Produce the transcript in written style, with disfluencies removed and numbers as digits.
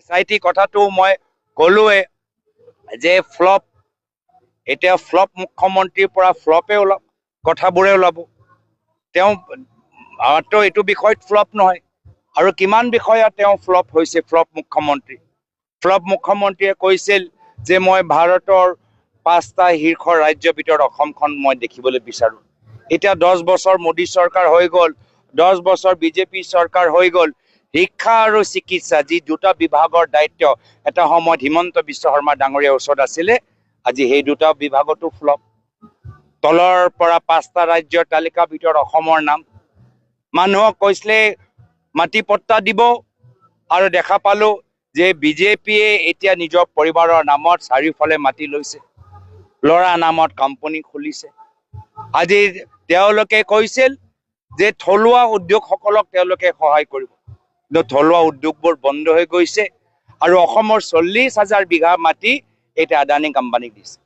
SIT কথাটো মই ক'লোৱে যে ফ্লপ, এতিয়া ফ্লপ মুখ্যমন্ত্ৰীৰ পৰা ফ্লপে ওলাব, কথাবোৰে ওলাব। তেওঁ মাত্ৰ এইটো বিষয়ত ফ্লপ নহয়, আৰু কিমান বিষয়ত তেওঁ ফ্লপ হৈছে। ফ্লপ মুখ্যমন্ত্ৰীয়ে কৈছিল যে মই ভাৰতৰ 5টা শীৰ্ষ ৰাজ্যৰ ভিতৰত অসমখন মই দেখিবলৈ বিচাৰোঁ। এতিয়া 10 বছৰ মোদী চৰকাৰ হৈ গ'ল, 10 বছৰ বিজেপি চৰকাৰ হৈ গ'ল। শিক্ষা আৰু চিকিৎসা যি দুটা বিভাগৰ দায়িত্ব এটা সময়ত হিমন্ত বিশ্ব শৰ্মা ডাঙৰীয়াৰ ওচৰত আছিলে, আজি সেই দুটা বিভাগতো ফ্লপ। তলৰ পৰা 5টা ৰাজ্যৰ তালিকাৰ ভিতৰত অসমৰ নাম। মানুহক কৈছিলে মাটি পট্টা দিব, আৰু দেখা পালো যে বিজেপিয়ে এতিয়া নিজৰ পৰিবাৰৰ নামত চাৰিওফালে মাটি লৈছে, ল'ৰা নামত কোম্পানী খুলিছে। আজি তেওঁলোকে কৈছিল যে থলুৱা উদ্যোগসকলক তেওঁলোকে সহায় কৰিব, কিন্তু থলুৱা উদ্যোগবোৰ বন্ধ হৈ গৈছে, আৰু অসমৰ 40,000 বিঘা মাটি এতিয়া আদানী কোম্পানীক দিছে।